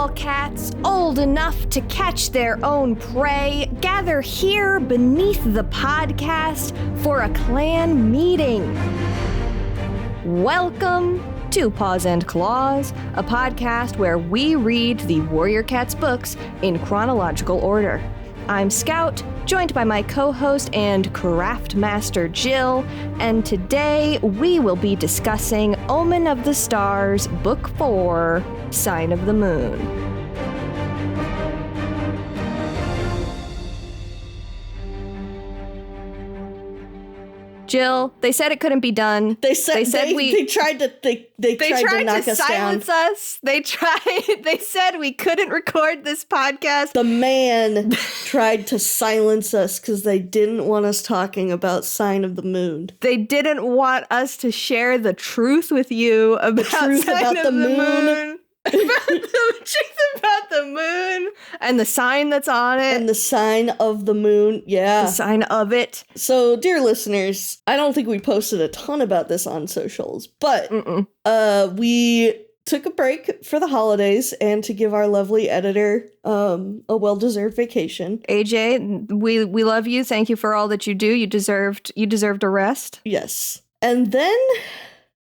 all cats old enough to catch their own prey gather here beneath the podcast for a clan meeting. Welcome to Paws Clause, a podcast where we read the Warrior Cats books in chronological order. I'm Scout, joined by my co-host and craft master Jill, and today we will be discussing Omen of the Stars, Book 4, Sign of the Moon. Jill, they said it couldn't be done. They tried to knock us down. They said we couldn't record this podcast. The man tried to silence us because they didn't want us talking about Sign of the Moon. They didn't want us to share the truth with you about the moon. About the truth about the moon and the sign that's on it. And the sign of the moon, yeah. The sign of it. So, dear listeners, I don't think we posted a ton about this on socials, but we took a break for the holidays and to give our lovely editor a well-deserved vacation. AJ, we love you. Thank you for all that you do. You deserved a rest. Yes. And then,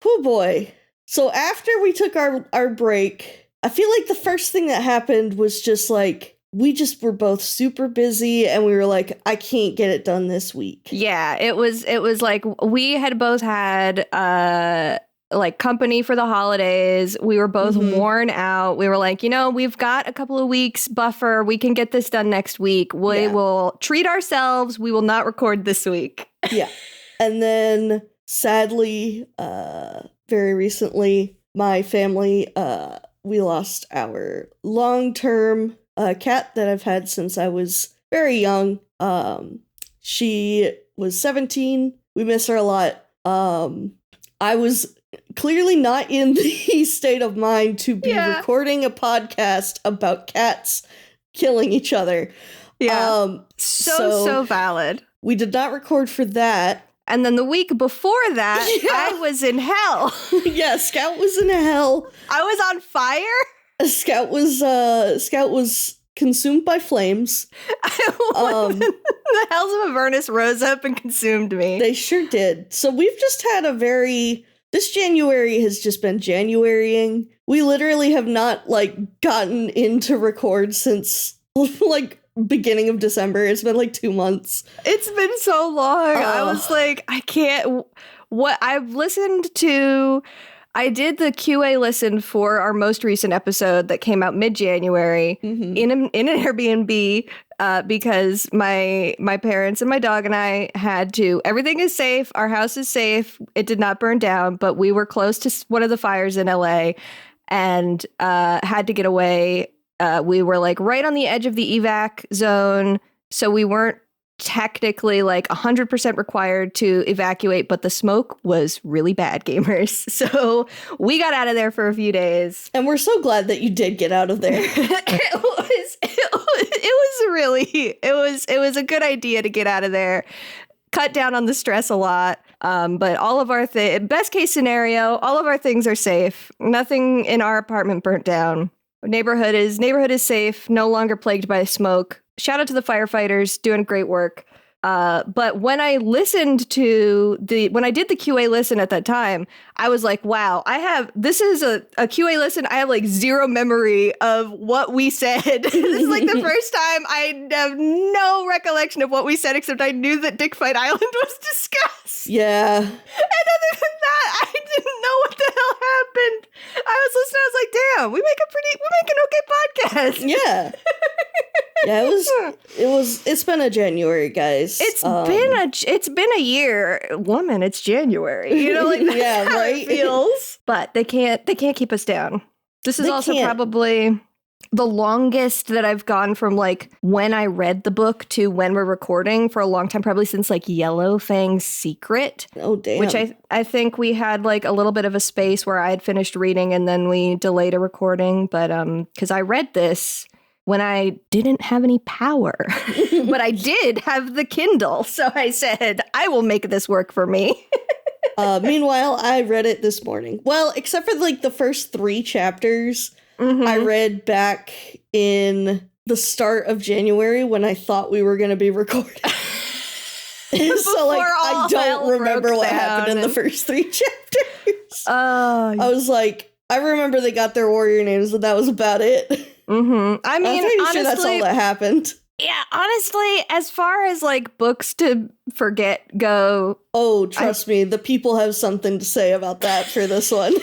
oh boy. So after we took our break, I feel like the first thing that happened was just like, we just were both super busy and we were like, I can't get it done this week. Yeah, it was like we had both had like company for the holidays. We were both worn out. We were like, we've got a couple of weeks buffer. We can get this done next week. We will treat ourselves. We will not record this week. Yeah. And then sadly, very recently, my family, we lost our long-term cat that I've had since I was very young. She was 17. We miss her a lot. I was clearly not in the state of mind to be recording a podcast about cats killing each other. Yeah. So valid. We did not record for that. And then the week before that, I was in hell. Yeah, Scout was in hell. I was on fire. Scout was consumed by flames. The hells of Avernus rose up and consumed me. They sure did. So we've just had this January has just been Januarying. We literally have not gotten into record since beginning of December. It's been 2 months. It's been so long. I was like, I can't. What I've listened to, I did the QA listen for our most recent episode that came out mid-January in an Airbnb because my parents and my dog and I had to. Everything is safe. Our house is safe. It did not burn down, but we were close to one of the fires in LA and had to get away. We were right on the edge of the evac zone, so we weren't technically 100% required to evacuate, but the smoke was really bad, gamers. So we got out of there for a few days. And we're so glad that you did get out of there. It was a good idea to get out of there. Cut down on the stress a lot. But all of our best case scenario, all of our things are safe. Nothing in our apartment burnt down. Neighborhood is safe, no longer plagued by smoke. Shout out to the firefighters, doing great work. But when I listened to when I did the QA listen at that time, I was like, wow, this is a QA listen. I have zero memory of what we said. This is the first time I have no recollection of what we said, except I knew that Dick Fight Island was discussed. Yeah. And other than that, I didn't know what the hell happened. I was listening, I was like, damn, we make an okay podcast. Yeah. Yeah, it's been a January, guys. It's been a year. Woman, it's January. Yeah, how right. It feels. But they can't keep us down. This is probably the longest that I've gone from when I read the book to when we're recording for a long time, probably since Yellow Fang's Secret. Oh, damn. Which I think we had a little bit of a space where I had finished reading and then we delayed a recording. But because I read this when I didn't have any power, but I did have the Kindle. So I said, I will make this work for me. Meanwhile, I read it this morning. Well, except for the first 3 chapters. I read back in the start of January when I thought we were going to be recording. So, like, I don't remember what happened in the first 3 chapters. I was like, I remember they got their warrior names, and that was about it. I mean, I'm pretty honestly, sure that's all that happened. Yeah, honestly, as far as, like, books to forget go... Oh, trust me, the people have something to say about that for this one.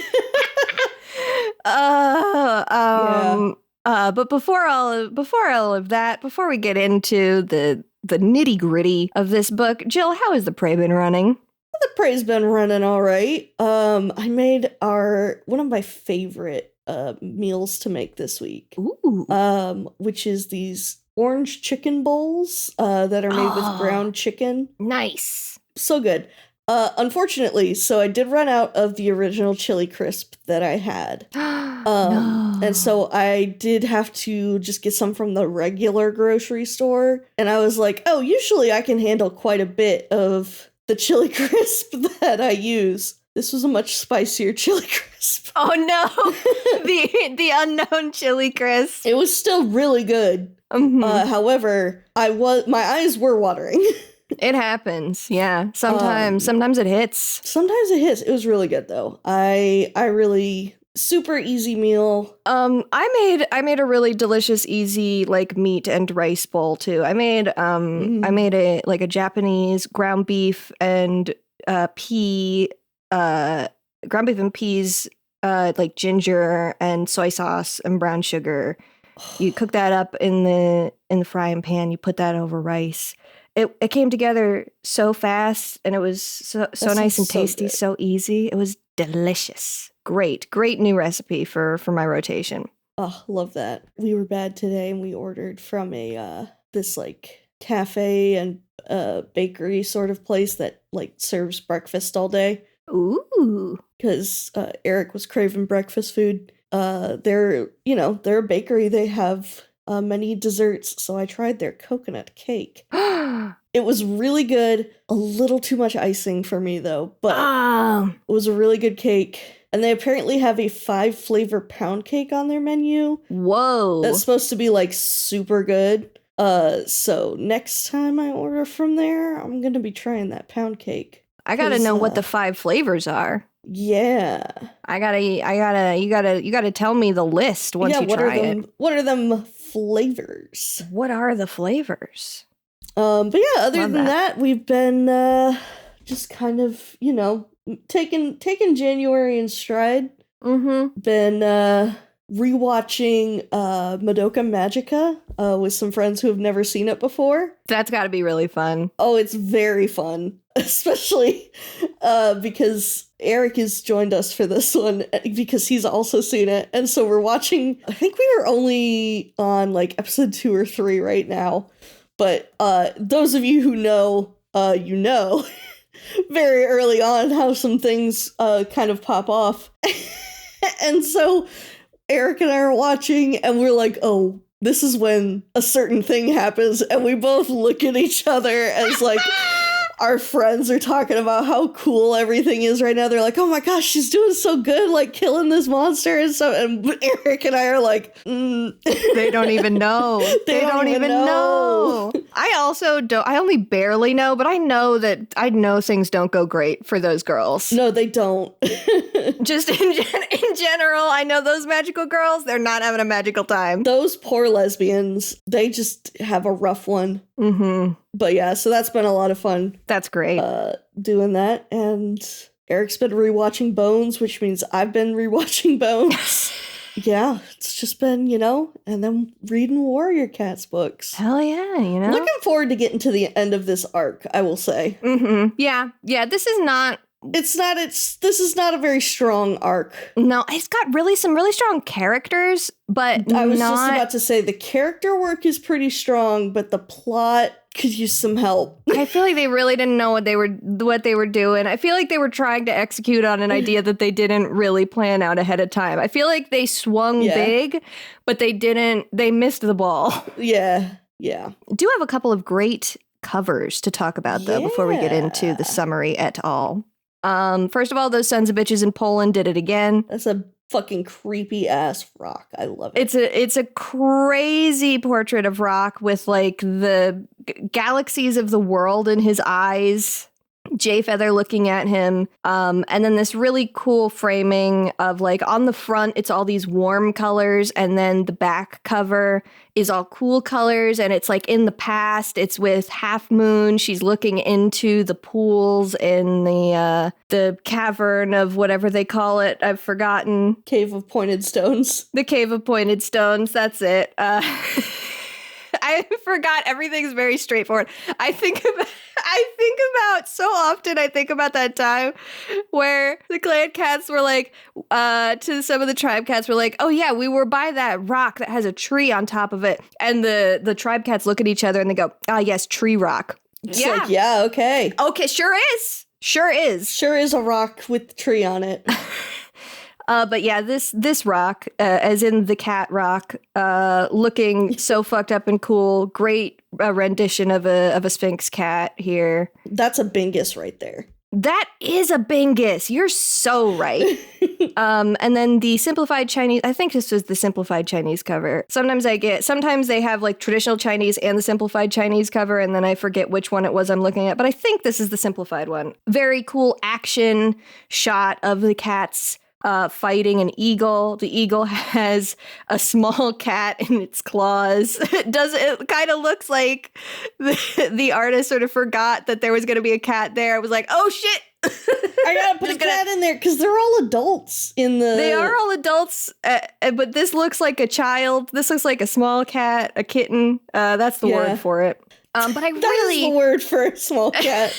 But before all of that, before we get into the nitty gritty of this book, Jill, how has the prey been running? The prey's been running all right. I made one of my favorite meals to make this week. Ooh. Which is these orange chicken bowls that are made with ground chicken. Nice. So good. Unfortunately, so I did run out of the original chili crisp that I had. No. And so I did have to just get some from the regular grocery store. And I was like, oh, usually I can handle quite a bit of the chili crisp that I use. This was a much spicier chili crisp. Oh no, the unknown chili crisp. It was still really good. However, my eyes were watering. It happens, yeah. Sometimes it hits. Sometimes it hits. It was really good though. I really super easy meal. I made a really delicious, easy like meat and rice bowl too. I made a Japanese ground beef and ground beef and peas, like ginger and soy sauce and brown sugar. You cook that up in the frying pan. You put that over rice. It came together so fast, and it was so nice and tasty, so easy. It was delicious. Great new recipe for my rotation. Oh, love that. We were bad today, and we ordered from this like cafe and bakery sort of place that like serves breakfast all day. Ooh, because Eric was craving breakfast food. They're a bakery. They have many desserts, so I tried their coconut cake. It was really good. A little too much icing for me, though, but it was a really good cake. And they apparently have a 5-flavor pound cake on their menu. Whoa. That's supposed to be, like, super good. So next time I order from there, I'm going to be trying that pound cake. I gotta know what the 5 flavors are. Yeah. You gotta tell me the list once you try it. What are them flavors? What are the flavors? But yeah, other than that, we've been just kind of, taking January in stride. Been rewatching Madoka Magica with some friends who have never seen it before. That's got to be really fun. Oh, it's very fun, especially because Eric has joined us for this one because he's also seen it. And so we're watching, I think we were only on like episode 2 or 3 right now. But those of you who know, very early on how some things kind of pop off. And so Eric and I are watching and we're like, oh, this is when a certain thing happens. And we both look at each other as like our friends are talking about how cool everything is right now. They're like, oh my gosh, she's doing so good, like killing this monster. And Eric and I are like, They don't even know. They don't even know. I also don't. I only barely know, but I know things don't go great for those girls. No, they don't. Just in general, I know those magical girls, they're not having a magical time. Those poor lesbians, they just have a rough one. But yeah, so that's been a lot of fun. That's great. Doing that. And Eric's been rewatching Bones, which means I've been rewatching Bones. Yeah, it's just been, and then reading Warrior Cats books. Hell yeah, Looking forward to getting to the end of this arc, I will say. Yeah, this is not... This is not a very strong arc. No, it's got some really strong characters, but I was just about to say the character work is pretty strong, but the plot could use some help. I feel like they really didn't know what they were doing. I feel like they were trying to execute on an idea that they didn't really plan out ahead of time. I feel like they swung big, but they missed the ball. Yeah. Do have a couple of great covers to talk about though before we get into the summary et al. First of all, those sons of bitches in Poland did it again. That's a fucking creepy ass rock. I love it. It's a crazy portrait of Rock with like the galaxies of the world in his eyes. Jay Feather looking at him, and then this really cool framing of like on the front it's all these warm colors, and then the back cover is all cool colors, and it's like in the past. It's with Half Moon. She's looking into the pools in the cavern of whatever they call it. I've forgotten. Cave of Pointed Stones. The Cave of Pointed Stones. That's it. I forgot. Everything's very straightforward. I think about so often. I think about that time where the clan cats were like, to some of the tribe cats were like, oh yeah, we were by that rock that has a tree on top of it. And the tribe cats look at each other and they go, ah, yes, tree rock. It's like, yeah, okay. Okay, sure is. Sure is. Sure is a rock with the tree on it. But yeah, this rock, as in the cat rock, looking so fucked up and cool. Great rendition of a Sphinx cat here. That's a Bingus right there. That is a Bingus. You're so right. And then the simplified Chinese, I think this was the simplified Chinese cover. Sometimes they have like traditional Chinese and the simplified Chinese cover, and then I forget which one it was I'm looking at, but I think this is the simplified one. Very cool action shot of the cats fighting an eagle. The eagle has a small cat in its claws. It kind of looks like the artist sort of forgot that there was going to be a cat there. It was like, oh shit. I gotta put a cat in there because they're all adults They are all adults, but this looks like a child. This looks like a small cat, a kitten. That's the word for it. But I really... That is the word for a small cat.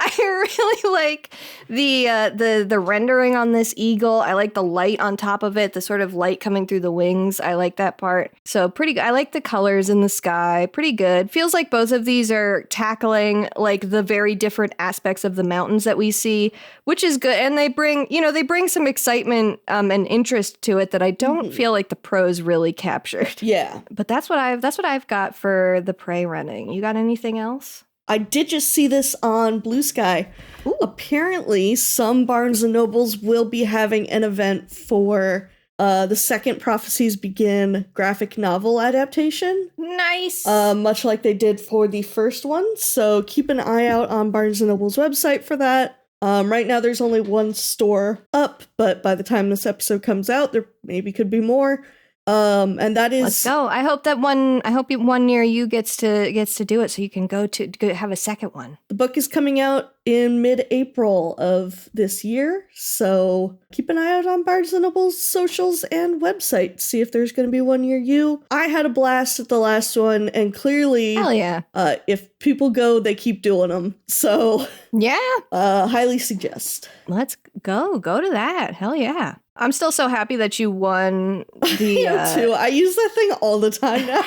I really like the rendering on this eagle. I like the light on top of it, the sort of light coming through the wings. I like that part. So pretty good. I like the colors in the sky. Pretty good. Feels like both of these are tackling like the very different aspects of the mountains that we see, which is good. And they bring some excitement and interest to it that I don't feel like the pros really captured. Yeah. But that's what I've got for the prey running. You got anything else? I did just see this on Blue Sky. Ooh. Apparently, some Barnes & Nobles will be having an event for the second Prophecies Begin graphic novel adaptation. Nice! Much like they did for the first one. So keep an eye out on Barnes & Noble's website for that. Right now, there's only one store up, but by the time this episode comes out, there maybe could be more. And that is... Let's go. I hope one near you gets to do it so you can go have a second one. The book is coming out in mid-April of this year, so keep an eye out on Barnes & Noble's socials and website to see if there's going to be one near you. I had a blast at the last one, and clearly, hell yeah. If people go, they keep doing them. So, yeah, highly suggest. Let's go to that. Hell yeah. I'm still so happy that you won the... Me too. I use that thing all the time now.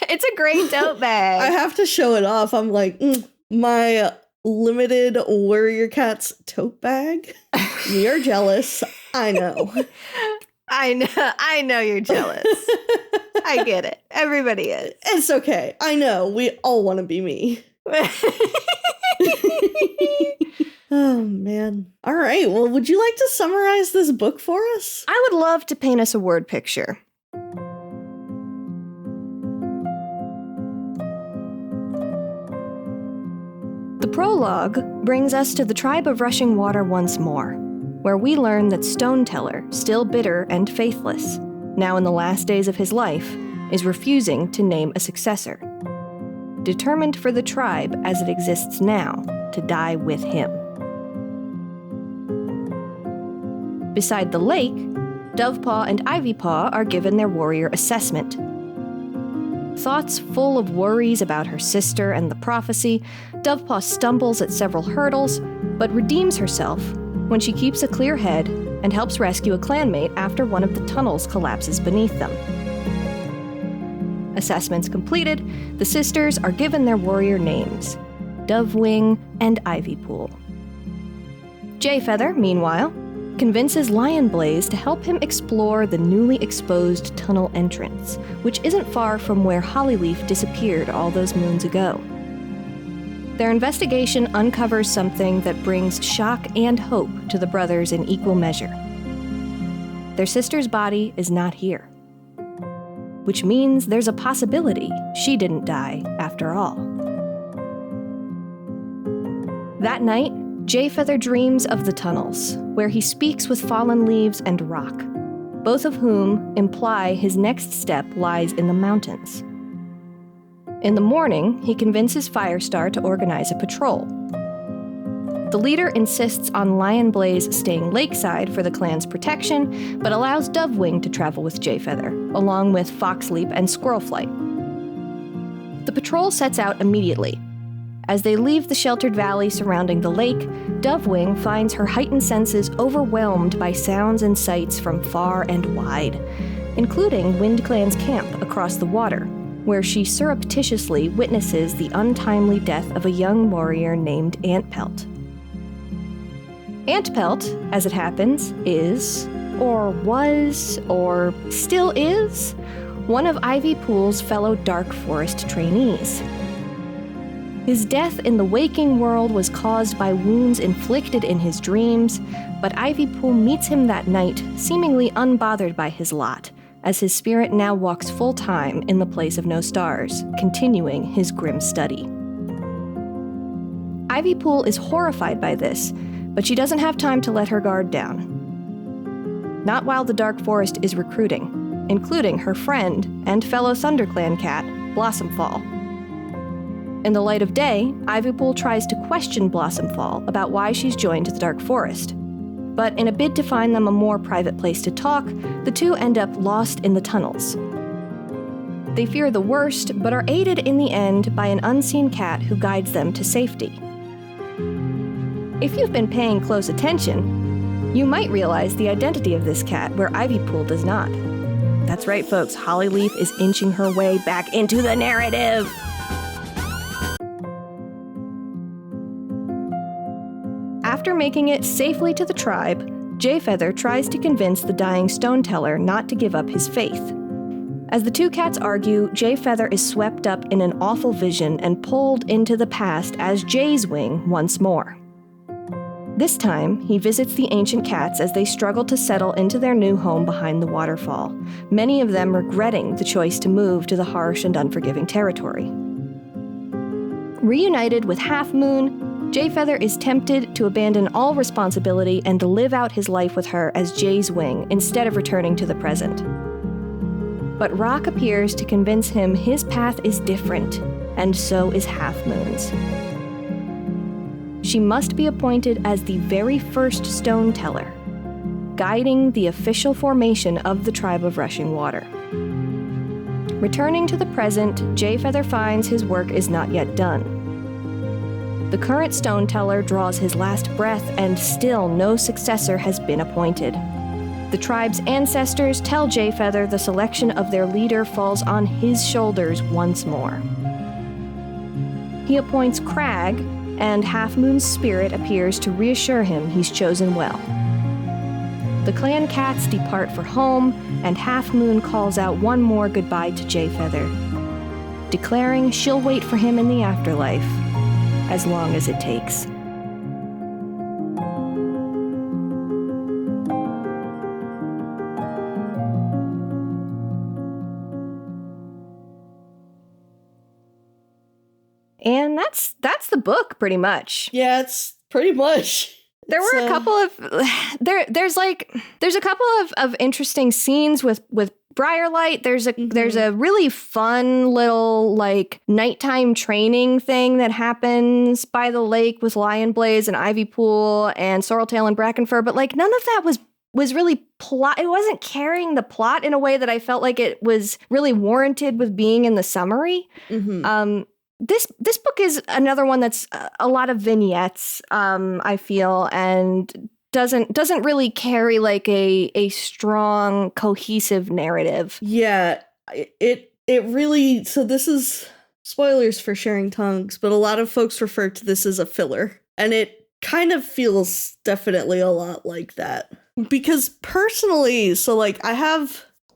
It's a great tote bag. I have to show it off. I'm like, my limited Warrior Cats tote bag. You're jealous. I know. I know you're jealous. I get it. Everybody is. It's okay. I know. We all want to be me. Oh, man. All right. Well, would you like to summarize this book for us? I would love to paint us a word picture. The prologue brings us to the tribe of Rushing Water once more, where we learn that Stoneteller, still bitter and faithless, now in the last days of his life, is refusing to name a successor. Determined for the tribe as it exists now to die with him. Beside the lake, Dovepaw and Ivypaw are given their warrior assessment. Thoughts full of worries about her sister and the prophecy, Dovepaw stumbles at several hurdles, but redeems herself when she keeps a clear head and helps rescue a clanmate after one of the tunnels collapses beneath them. Assessments completed, the sisters are given their warrior names, Dovewing and Ivypool. Jayfeather, meanwhile, convinces Lionblaze to help him explore the newly exposed tunnel entrance, which isn't far from where Hollyleaf disappeared all those moons ago. Their investigation uncovers something that brings shock and hope to the brothers in equal measure. their sister's body is not here. Which means there's a possibility she didn't die after all. That night, Jayfeather dreams of the tunnels, where he speaks with fallen leaves and rock, both of whom imply his next step lies in the mountains. In the morning, he convinces Firestar to organize a patrol. The leader insists on Lion Blaze staying lakeside for the clan's protection, but allows Dovewing to travel with Jayfeather, along with Foxleap and Squirrelflight. The patrol sets out immediately. As they leave the sheltered valley surrounding the lake, Dovewing finds her heightened senses overwhelmed by sounds and sights from far and wide, including WindClan's camp across the water, where she surreptitiously witnesses the untimely death of a young warrior named Antpelt. Antpelt, as it happens, is, or was, or still is, one of Ivy Pool's fellow Dark Forest trainees. His death in the waking world was caused by wounds inflicted in his dreams, but Ivypool meets him that night, seemingly unbothered by his lot, as his spirit now walks full-time in the place of no stars, continuing his grim study. Ivypool is horrified by this, but she doesn't have time to let her guard down. Not while the Dark Forest is recruiting, including her friend and fellow ThunderClan cat, Blossomfall. In the light of day, Ivypool tries to question Blossomfall about why she's joined the Dark Forest. But in a bid to find them a more private place to talk, the two end up lost in the tunnels. They fear the worst, but are aided in the end by an unseen cat who guides them to safety. If you've been paying close attention, you might realize the identity of this cat where Ivypool does not. That's right, folks, Hollyleaf is inching her way back into the narrative! After making it safely to the tribe, Jayfeather tries to convince the dying stone teller not to give up his faith. As the two cats argue, Jayfeather is swept up in an awful vision and pulled into the past as Jayswing once more. This time, he visits the ancient cats as they struggle to settle into their new home behind the waterfall, many of them regretting the choice to move to the harsh and unforgiving territory. Reunited with Half Moon, Jayfeather is tempted to abandon all responsibility and to live out his life with her as Jayswing instead of returning to the present. But Rock appears to convince him his path is different, and so is Half Moon's. She must be appointed as the very first stone teller, guiding the official formation of the tribe of Rushing Water. Returning to the present, Jayfeather finds his work is not yet done. The current stone teller draws his last breath, and still no successor has been appointed. The tribe's ancestors tell Jayfeather the selection of their leader falls on his shoulders once more. He appoints Crag, and Half Moon's spirit appears to reassure him he's chosen well. The clan cats depart for home, and Half Moon calls out one more goodbye to Jayfeather, declaring she'll wait for him in the afterlife, as long as it takes. And that's the book, pretty much. Yeah, it's pretty much. There were a couple of there's a couple of interesting scenes with Briarlight. There's a really fun little like nighttime training thing that happens by the lake with Lion Blaze and Ivypool and Sorreltail and Brackenfur, but like none of that was really plot. It wasn't carrying the plot in a way that I felt like it was really warranted with being in the summary. Mm-hmm. This book is another one that's a lot of vignettes, I feel, and doesn't really carry like a strong, cohesive narrative. Yeah, it really, so this is spoilers for Sharing Tongues, but a lot of folks refer to this as a filler, and it kind of feels definitely a lot like that. Because personally, so like I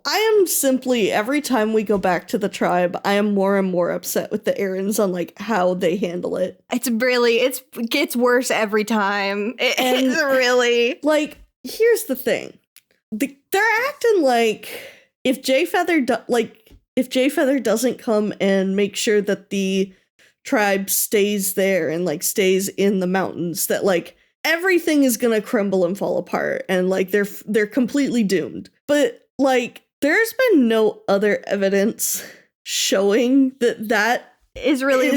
am simply, every time we go back to the tribe, I am more and more upset with the Erins on like how they handle it. It gets worse every time. It's really, like, here's the thing. they're acting like if Jayfeather doesn't come and make sure that the tribe stays there and like stays in the mountains, that like everything is gonna crumble and fall apart and like they're completely doomed. But like there's been no other evidence showing that is really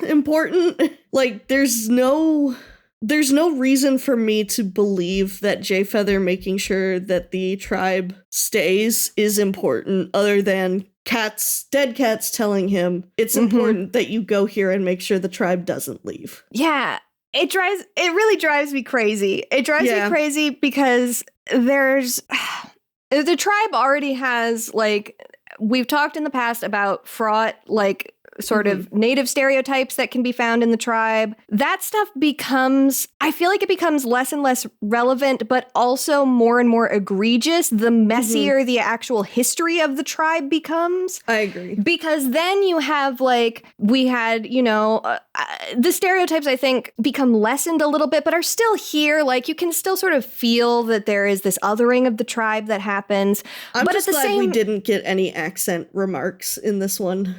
important. Like there's no reason for me to believe that Jayfeather making sure that the tribe stays is important, other than dead cats telling him it's important that you go here and make sure the tribe doesn't leave. Yeah. It really drives me crazy. It drives me crazy because the tribe already has, like, we've talked in the past about fraught, like, sort of native stereotypes that can be found in the tribe. That stuff I feel like it becomes less and less relevant, but also more and more egregious the messier the actual history of the tribe becomes. I agree. Because then you have, like, we had, the stereotypes, I think, become lessened a little bit, but are still here. Like, you can still sort of feel that there is this othering of the tribe that happens. I'm just glad we didn't get any accent remarks in this one.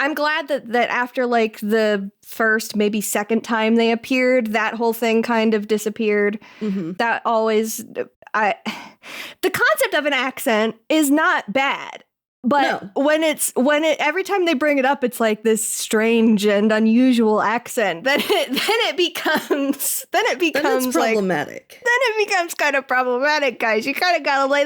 I'm glad that after like the first, maybe second time they appeared, that whole thing kind of disappeared. That always, the concept of an accent is not bad. But every time they bring it up, it's like this strange and unusual accent. Then it becomes problematic. Then it becomes kind of problematic, guys. You kind of gotta lay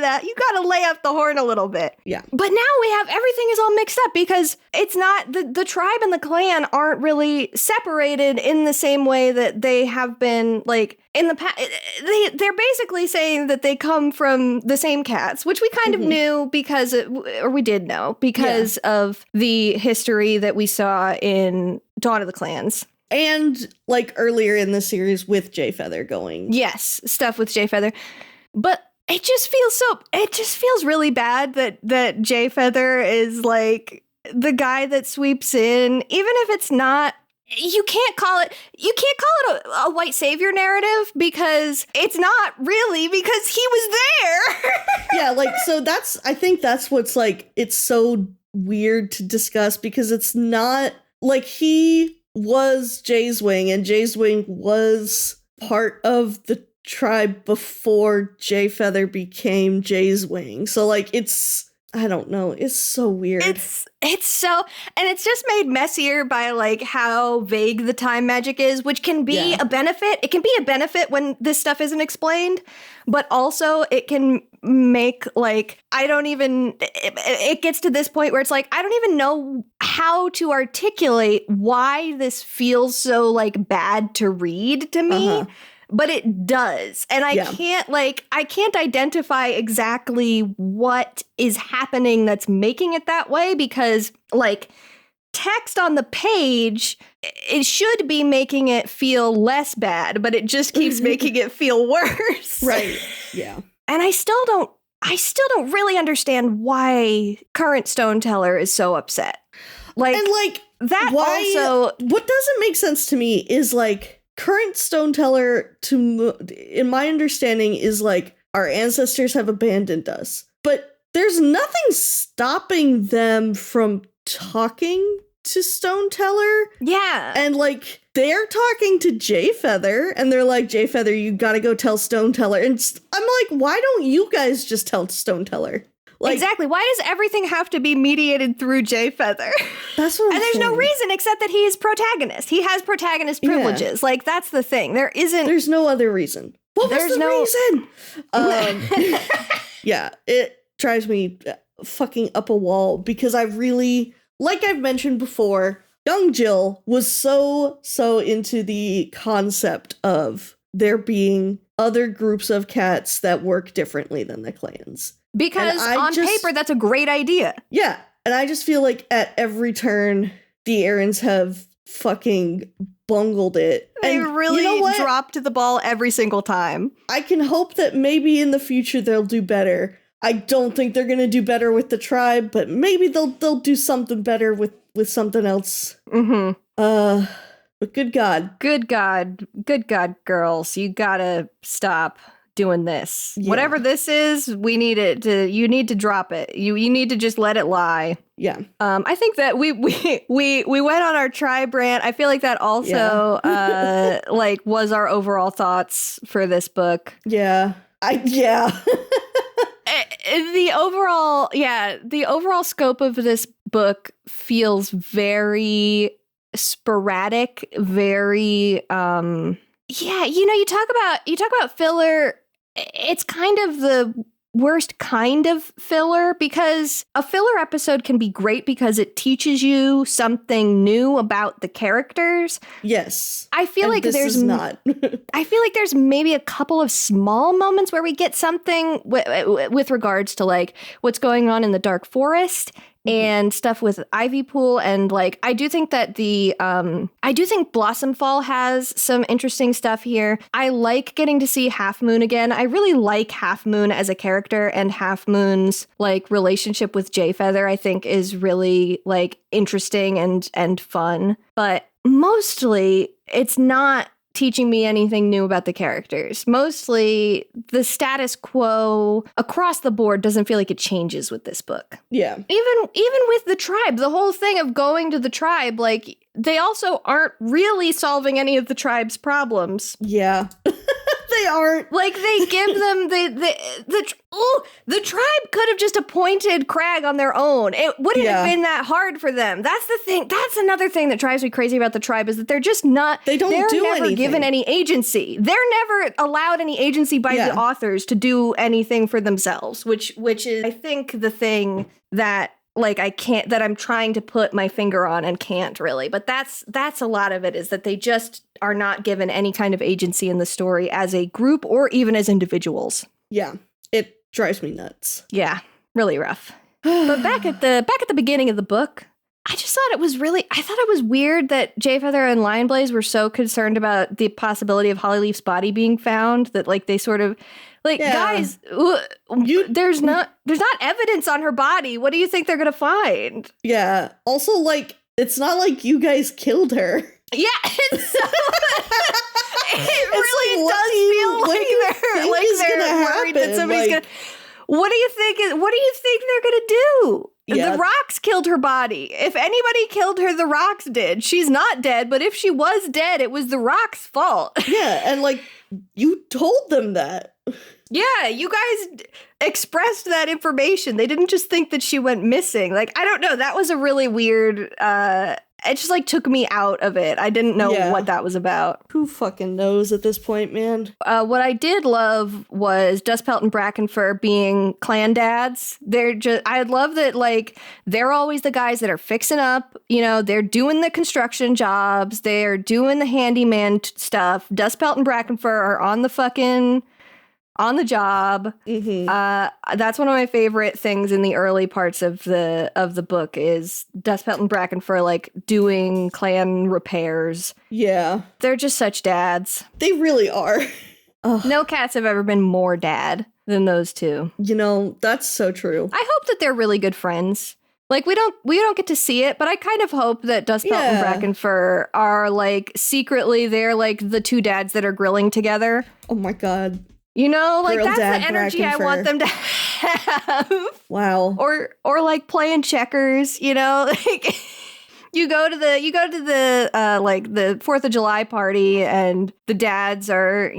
up the horn a little bit. Yeah. But now everything is all mixed up because it's not the tribe and the clan aren't really separated in the same way that they have been, like, in the past. They're basically saying that they come from the same cats, which we kind of knew we did know because of the history that we saw in Dawn of the Clans. And like earlier in the series with Jayfeather going. Yes, stuff with Jayfeather. But it just feels really bad that Jayfeather is like the guy that sweeps in, even if it's not. You can't call it a white savior narrative because it's not really, because he was there. Yeah, like, so I think that's what's like, it's so weird to discuss because it's not like he was Jay's wing and Jay's wing was part of the tribe before Jayfeather became Jay's wing. So like I don't know. It's so weird. It's so, and it's just made messier by like how vague the time magic is, which can be a benefit. It can be a benefit when this stuff isn't explained, but also it can make like, it gets to this point where it's like, I don't even know how to articulate why this feels so like bad to read to me. But it does. And I can't identify exactly what is happening that's making it that way, because like text on the page, it should be making it feel less bad, but it just keeps making it feel worse. Right. Yeah. And I still don't really understand why current Stoneteller is so upset. Like, and like that also, what doesn't make sense to me is like, current Stoneteller, in my understanding, is like, our ancestors have abandoned us. But there's nothing stopping them from talking to Stoneteller. Yeah. And like, they're talking to Jayfeather, and they're like, Jayfeather, you gotta go tell Stoneteller. And I'm like, why don't you guys just tell Stoneteller? Like, exactly. Why does everything have to be mediated through Jayfeather? That's what I'm And there's saying. No reason except that he is protagonist. He has protagonist privileges. Yeah. Like, that's the thing. There's no other reason. What was the reason? Yeah, it drives me fucking up a wall because I really, like I've mentioned before, young Jill was so into the concept of there being other groups of cats that work differently than the clans. Because on paper, that's a great idea. Yeah. And I just feel like at every turn, the Erins have fucking bungled it. They and really dropped the ball every single time. I can hope that maybe in the future they'll do better. I don't think they're going to do better with the tribe, but maybe they'll do something better with something else. But good God. Good God, girls. You gotta stop. doing this. Yeah. Whatever this is, you need to drop it. You need to just let it lie. Yeah. I think that we went on our tribe rant. I feel like that also like was our overall thoughts for this book. Yeah. The overall scope of this book feels very sporadic, very you talk about filler. It's kind of the worst kind of filler, because a filler episode can be great because it teaches you something new about the characters. Yes. I feel like there's not. I feel like there's maybe a couple of small moments where we get something with regards to like what's going on in the Dark Forest and stuff with Ivy Pool, and like I do think that I do think Blossom Fall has some interesting stuff here. I like getting to see Half Moon again. I really like Half Moon as a character, and Half Moon's like relationship with Jay Feather I think is really like interesting and fun. But mostly it's not teaching me anything new about the characters. Mostly the status quo across the board doesn't feel like it changes with this book. Yeah. Even with the tribe, the whole thing of going to the tribe, like they also aren't really solving any of the tribe's problems. Yeah. They aren't. Like they give them the tribe could have just appointed Crag on their own. It wouldn't have been that hard for them. That's the thing. That's another thing that drives me crazy about the tribe, is that they're just not. They're never given any agency. They're never allowed any agency by the authors to do anything for themselves, which is I think the thing that like that I'm trying to put my finger on and can't really. But that's a lot of it, is that they just are not given any kind of agency in the story as a group or even as individuals. Yeah. It drives me nuts. Yeah, really rough. But back at the beginning of the book, I just thought it was weird that Jay Feather and Lion Blaze were so concerned about the possibility of Hollyleaf's body being found that like they sort of like, guys, there's not evidence on her body. What do you think they're going to find? Yeah. Also, like, it's not like you guys killed her. Yeah. It really does feel like they're worried that somebody's going to. What do you think they're going to do? Yeah. The rocks killed her body. If anybody killed her, the rocks did. She's not dead, but if she was dead, it was the rocks' fault. Yeah, and like, you told them that. Yeah, you guys expressed that information. They didn't just think that she went missing. Like, I don't know. That was a really weird, it just like took me out of it. I didn't know what that was about. Who fucking knows at this point, man? What I did love was Dustpelt and Brackenfur being clan dads. I love that, like, they're always the guys that are fixing up, they're doing the construction jobs, they're doing the handyman stuff. Dustpelt and Brackenfur are on the job. Mm-hmm. That's one of my favorite things in the early parts of the book is Dustpelt and Brackenfur like doing clan repairs. Yeah. They're just such dads. They really are. No cats have ever been more dad than those two. That's so true. I hope that they're really good friends. Like, we don't get to see it, but I kind of hope that Dustpelt and Brackenfur are like secretly they're like the two dads that are grilling together. Oh my god. Like Girl that's dad, the energy I want them to have. Wow. Or like playing checkers, like you go to the like the 4th of July party and the dads are,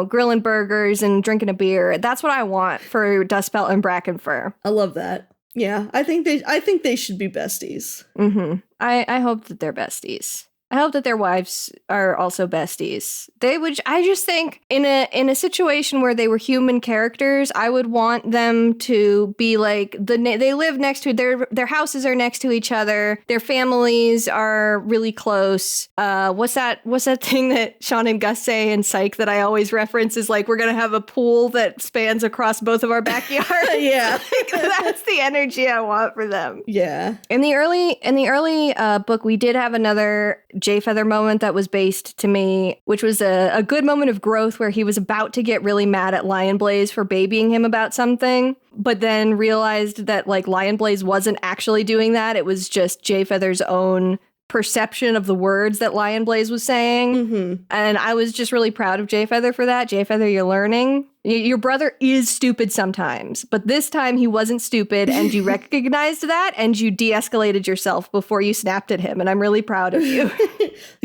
grilling burgers and drinking a beer. That's what I want for Dustpelt and Brackenfur. I love that. Yeah, I think they should be besties. Mm-hmm. I hope that they're besties. I hope that their wives are also besties. I just think in a situation where they were human characters, I would want them to be like they live next to their houses are next to each other. Their families are really close. What's that thing that Sean and Gus say in Psych that I always reference is like, we're going to have a pool that spans across both of our backyards. Yeah. That's the energy I want for them. Yeah. In the early book, we did have another Jay Feather moment that was based to me, which was a good moment of growth where he was about to get really mad at Lion Blaze for babying him about something, but then realized that like Lion Blaze wasn't actually doing that. It was just Jay Feather's own perception of the words that Lion Blaze was saying. Mm-hmm. And I was just really proud of Jay Feather for that. Jay Feather, you're learning. Your brother is stupid sometimes, but this time he wasn't stupid, and you recognized that, and you de-escalated yourself before you snapped at him, and I'm really proud of you.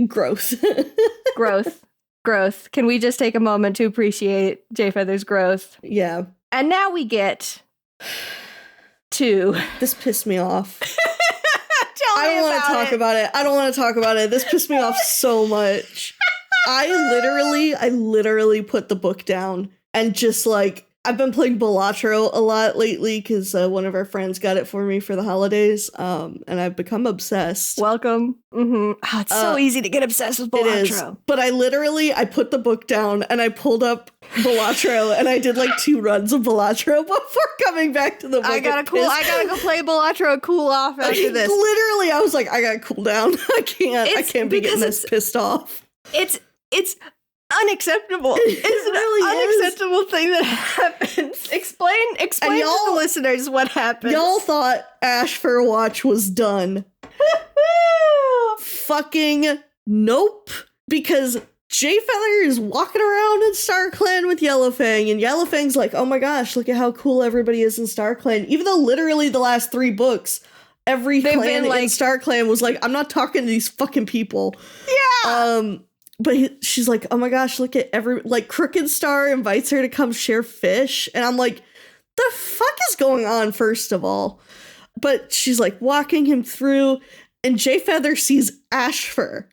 Growth. Growth. Can we just take a moment to appreciate Jay Feather's growth? Yeah. And now we get to... This pissed me off. I don't want to talk about it. I don't want to talk about it. This pissed me off so much. I literally put the book down and just like, I've been playing Balatro a lot lately because one of our friends got it for me for the holidays, and I've become obsessed. Welcome. Mm-hmm. Oh, it's so easy to get obsessed with Balatro. It is. But I put the book down and I pulled up Balatro and I did like 2 runs of Balatro before coming back to the book. I gotta go play Balatro, cool off after this. Literally, I was like, I gotta cool down. I can't be getting this pissed off. It's unacceptable. It's really an unacceptable thing that happens. Explain to the listeners what happened. Y'all thought Ash for Watch was done. Fucking nope. Because Jay Feather is walking around in StarClan with Yellowfang, and Yellowfang's like, oh my gosh, look at how cool everybody is in StarClan. Even though literally the last 3 books, every clan in StarClan was like, I'm not talking to these fucking people. Yeah. But she's like, oh my gosh, look at Crooked Star invites her to come share fish. And I'm like, the fuck is going on, first of all? But she's like walking him through, and Jay Feather sees Ashfur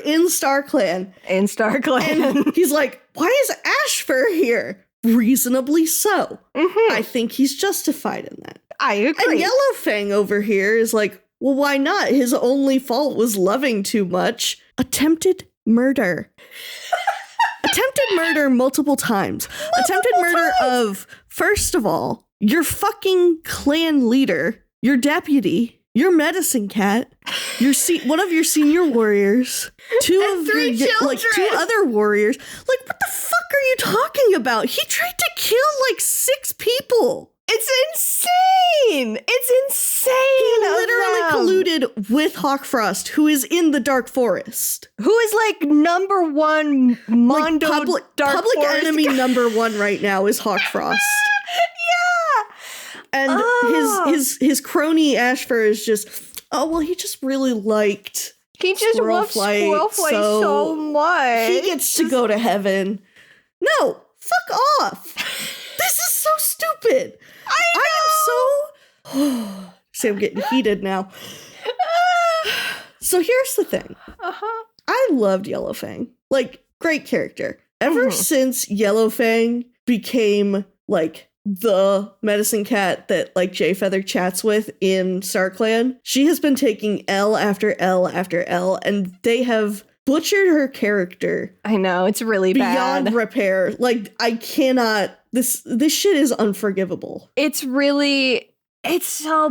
in StarClan. And he's like, why is Ashfur here? Reasonably so. Mm-hmm. I think he's justified in that. I agree. And Yellowfang over here is like, well, why not? His only fault was loving too much. Attempted murder. Attempted murder multiple times. Attempted murder of, first of all, your fucking clan leader, your deputy, your medicine cat, one of your senior warriors, 2 of 3 children. 2 other warriors. Like, what the fuck are you talking about? He tried to kill 6 people. It's insane. He literally colluded with Hawkfrost, who is in the Dark Forest. Who is number 1 Mondo public Forest enemy guy. number 1 right now is Hawkfrost. Yeah. And his crony Ashfur is just, oh, well, he just really liked He just loves Squirrel Flight so much. He gets to go to heaven. No, fuck off. This is so stupid. I am so... See, I'm getting heated now. So here's the thing. I loved Yellowfang. Great character. Ever since Yellowfang became, the medicine cat that, Jay Feather chats with in StarClan, she has been taking L after L after L, and they have butchered her character. I know, it's really beyond bad. repair. I cannot... This shit is unforgivable. It's so bad. It's so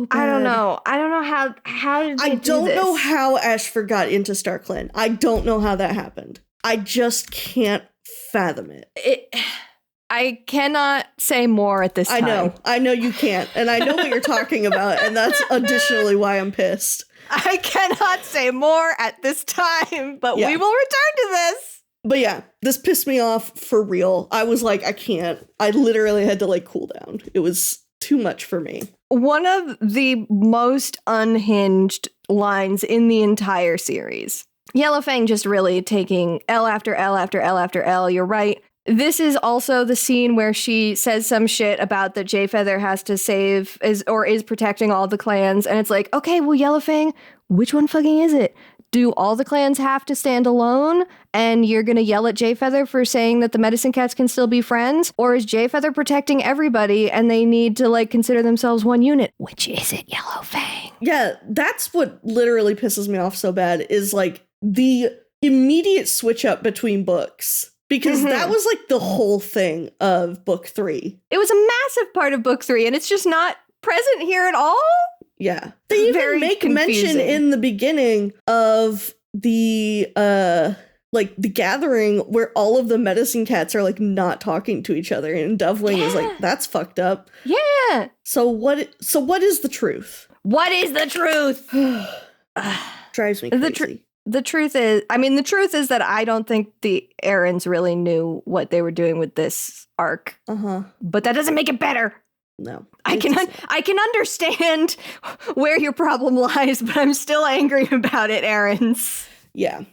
bad. I don't know how did they do this? I don't know how Ashfur got into StarClan. I don't know how that happened. I just can't fathom it. I cannot say more at this time. I know you can't, and I know what you're talking about, and that's additionally why I'm pissed. I cannot say more at this time, but we will return to this. But yeah, this pissed me off for real. I was like, I can't. I literally had to cool down. It was too much for me. One of the most unhinged lines in the entire series. Yellowfang just really taking L after L after L after L. You're right. This is also the scene where she says some shit about that Jay Feather has to save is protecting all the clans. And it's like, okay, well, Yellowfang, which one fucking is it? Do all the clans have to stand alone and you're going to yell at Jay Feather for saying that the medicine cats can still be friends? Or is Jay Feather protecting everybody and they need to consider themselves one unit? Which is it, Yellowfang? Yeah, that's what literally pisses me off so bad is the immediate switch up between books. Because that was the whole thing of book 3. It was a massive part of book 3 and it's just not present here at all. Yeah. They even make mention in the beginning of the the gathering where all of the medicine cats are not talking to each other, and Dovewing is that's fucked up. Yeah. So what is the truth? What is the truth? Drives me crazy. The truth is that I don't think the Erins really knew what they were doing with this arc. But that doesn't make it better. No. I can understand where your problem lies, but I'm still angry about it, Erins. Yeah.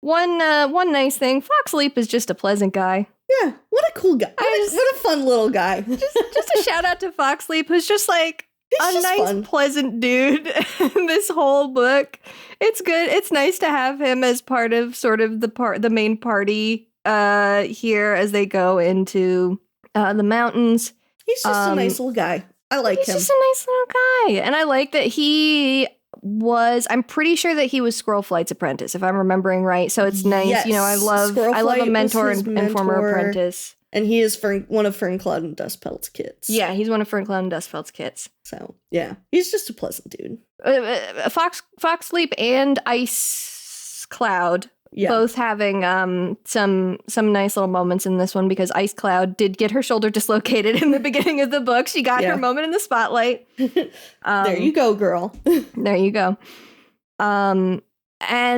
One nice thing, Fox Leap is just a pleasant guy. Yeah, what a cool guy. What a fun little guy. just a shout out to Fox Leap, who's just like a nice, fun, pleasant dude in this whole book. It's good. It's nice to have him as part of sort of the main party here as they go into the mountains. He's just a nice little guy. I like him. He's just a nice little guy. And I like that I'm pretty sure that he was Squirrel Flight's apprentice, if I'm remembering right. So it's nice. Yes. You know, I love a mentor and former apprentice. And he is one of Ferncloud and Dustpelt's kids. Yeah, he's one of Ferncloud and Dustpelt's kids. So, yeah, he's just a pleasant dude. Fox Leap and Ice Cloud both having some nice little moments in this one, because Ice Cloud did get her shoulder dislocated in the beginning of the book. She got her moment in the spotlight. There you go, girl. There you go. And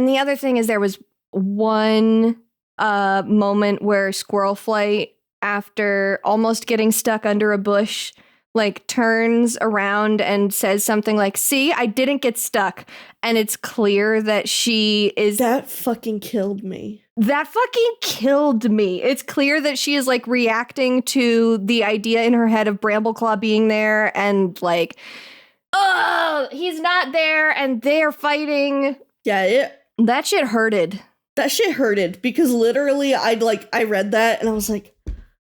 the other thing is there was one moment where Squirrel Flight, after almost getting stuck under a bush, like turns around and says something like, "See, I didn't get stuck." And it's clear that she is... That fucking killed me. It's clear that she is like reacting to the idea in her head of Brambleclaw being there and like, oh, he's not there and they're fighting. Yeah, that shit hurted. Because literally I read that and I was like,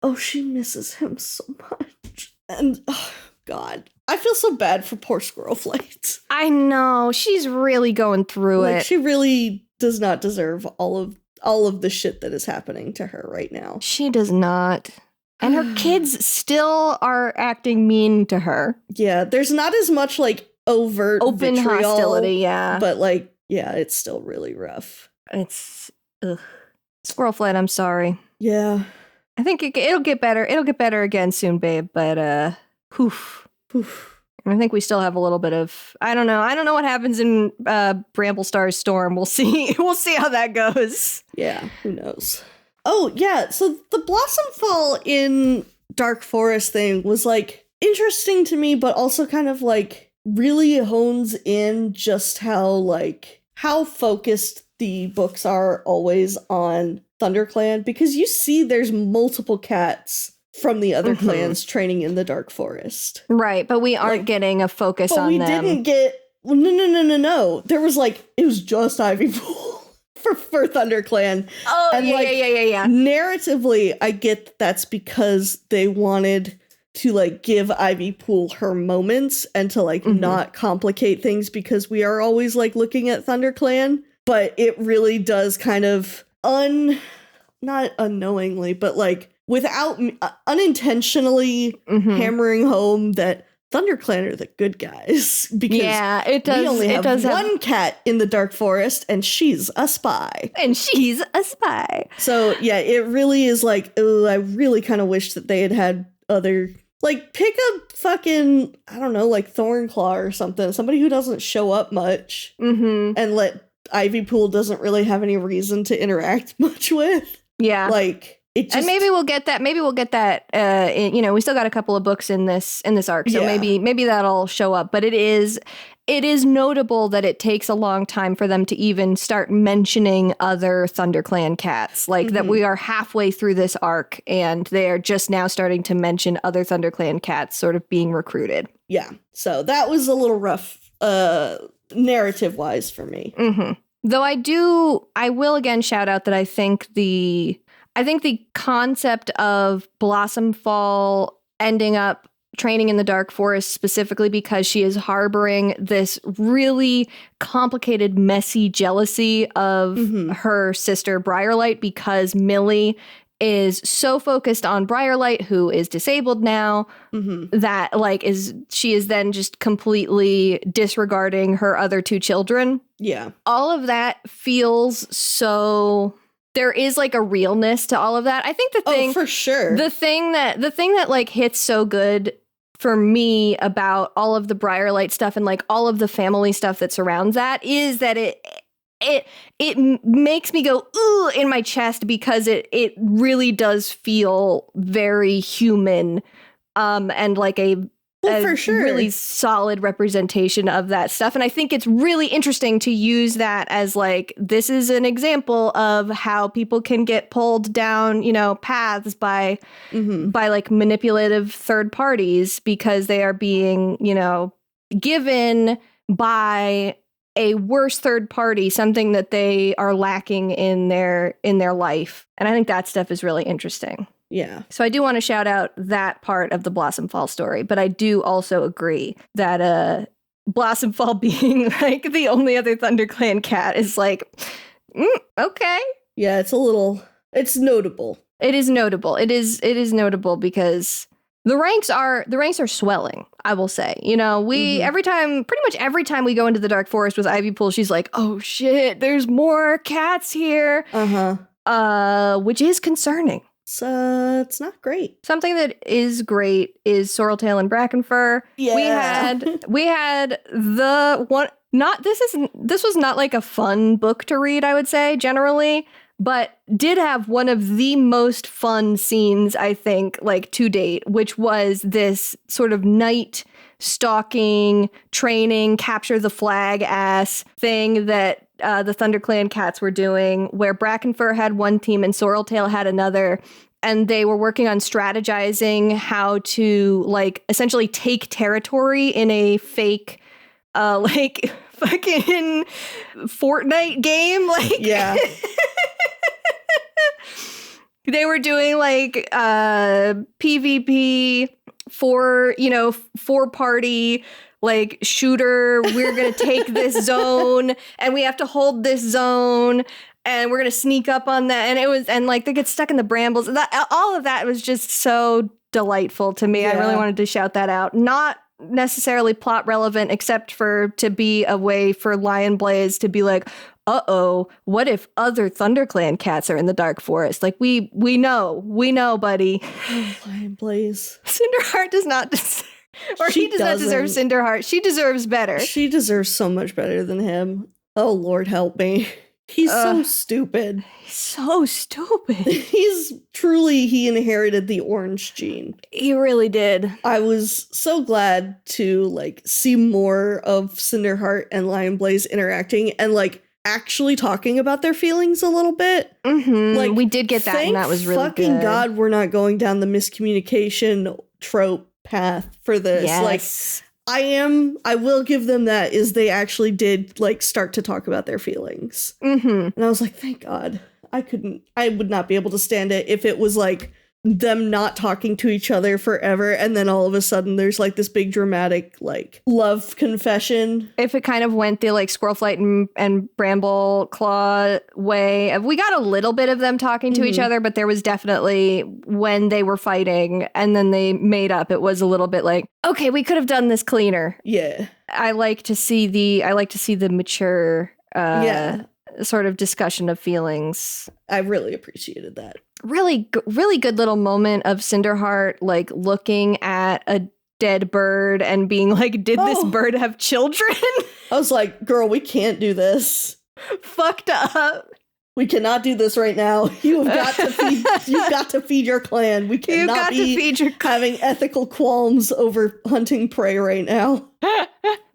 oh, she misses him so much. And oh God, I feel so bad for poor Squirrel Flight. I know, she's really going through it. She really does not deserve all of the shit that is happening to her right now. She does not. And her kids still are acting mean to her. Yeah, there's not as much like open vitriol, hostility, yeah. But like, yeah, it's still really rough. It's Squirrel Flight, I'm sorry. Yeah. I think it'll get better. It'll get better again soon, babe. But poof. I think we still have a little bit of, I don't know what happens in Bramblestar's Storm. We'll see. We'll see how that goes. Yeah, who knows? Oh, yeah. So the Blossom Fall in Dark Forest thing was like interesting to me, but also kind of like really hones in just how focused the books are always on ThunderClan, because you see there's multiple cats from the other clans training in the Dark Forest. Right, but we aren't getting a focus on them. But we didn't get... No. There was it was just Ivy Pool for ThunderClan. Oh, and yeah. Narratively, I get that's because they wanted to give Ivy Pool her moments and to not complicate things, because we are always looking at ThunderClan, but it really does kind of not unknowingly, but without unintentionally hammering home that ThunderClan are the good guys, because it does. We only have one cat in the Dark Forest, and she's a spy. So yeah, it really is I really kind of wish that they had other pick a fucking, I don't know, Thornclaw or somebody who doesn't show up much, and let Ivy Pool doesn't really have any reason to interact much with. Yeah. And maybe we'll get that. Maybe we'll get that. We still got a couple of books in this arc, so maybe that'll show up. But it is notable that it takes a long time for them to even start mentioning other ThunderClan cats. That we are halfway through this arc, and they are just now starting to mention other ThunderClan cats, sort of being recruited. Yeah. So that was a little rough, narrative wise for me. Though I will again shout out that I think the concept of Blossom Fall ending up training in the Dark Forest specifically because she is harboring this really complicated, messy jealousy of her sister Briarlight, because Millie is so focused on Briarlight, who is disabled now, that she is then just completely disregarding her other two children. Yeah. All of that feels so... There is a realness to all of that. I think the thing... Oh, for sure. The thing that hits so good for me about all of the Briarlight stuff and like all of the family stuff that surrounds that is that it makes me go ooh in my chest because it really does feel very human, and like a for sure. really solid representation of that stuff. And I think it's really interesting to use that as like, this is an example of how people can get pulled down, paths by like manipulative third parties because they are being, given by a worse third party something that they are lacking in their life. And I think that stuff is really interesting. Yeah. So I do want to shout out that part of the Blossom Fall story, but I do also agree that Blossom Fall being like the only other ThunderClan cat is like, okay. Yeah, it's notable. It is notable. It is notable because the ranks are swelling, I will say. Pretty much every time we go into the Dark Forest with Ivy Pool, she's like, oh shit, there's more cats here. Which is concerning. So it's not great. Something that is great is Sorreltail and Brackenfur. Yeah. We had the one. This was not like a fun book to read, I would say, generally, but did have one of the most fun scenes, I think, like to date, which was this sort of night stalking, training, capture the flag ass thing that the ThunderClan cats were doing, where Brackenfur had one team and Sorreltail had another, and they were working on strategizing how to like essentially take territory in a fake like fucking Fortnite game. Like, yeah. They were doing like PvP four party like shooter. We're gonna take this zone and we have to hold this zone and we're gonna sneak up on that. And like they get stuck in the brambles. All of that was just so delightful to me. Yeah. I really wanted to shout that out. Not necessarily plot relevant, except to be a way for Lion Blaze to be like, uh-oh, what if other ThunderClan cats are in the Dark Forest? Like, we know, buddy. Lion Blaze. Cinderheart does not deserve, he does not deserve Cinderheart. She deserves better. She deserves so much better than him. Oh, Lord help me. He's so stupid. He's so stupid. He inherited the orange gene. He really did. I was so glad to like see more of Cinderheart and Lion Blaze interacting and like actually talking about their feelings a little bit. Mm-hmm. Like, we did get that, and that was really fucking good. God, we're not going down the miscommunication trope path for this. Yes. Like, I will give them that, is they actually did like start to talk about their feelings. Mm-hmm. And I was like, thank God. I would not be able to stand it if it was like them not talking to each other forever and then all of a sudden there's like this big dramatic like love confession. If it kind of went the like Squirrelflight and Bramble Claw way, we got a little bit of them talking to each other, but there was definitely when they were fighting and then they made up, it was a little bit like, okay, we could have done this cleaner. Yeah. I like to see the mature sort of discussion of feelings. I really appreciated that. Really good little moment of Cinderheart like looking at a dead bird and being like, did this bird have children? I was like, girl, we can't do this. Fucked up. We cannot do this right now. You've got to feed your clan. We cannot be having ethical qualms over hunting prey right now.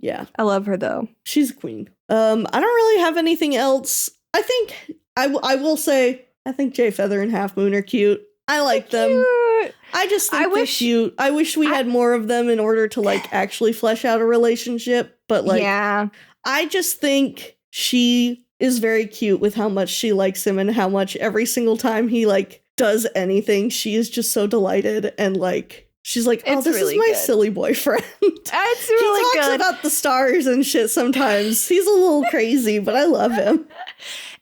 Yeah. I love her though. She's a queen. I don't really have anything else. I think I will say I think Jay Feather and Half Moon are cute. I like them. Cute. I just think they're cute. I wish we had more of them in order to like actually flesh out a relationship. But like, yeah. I just think she is very cute with how much she likes him and how much every single time he like does anything, she is just so delighted and like she's like, oh, this really is my silly boyfriend. It's really he talks about the stars and shit sometimes. He's a little crazy, but I love him.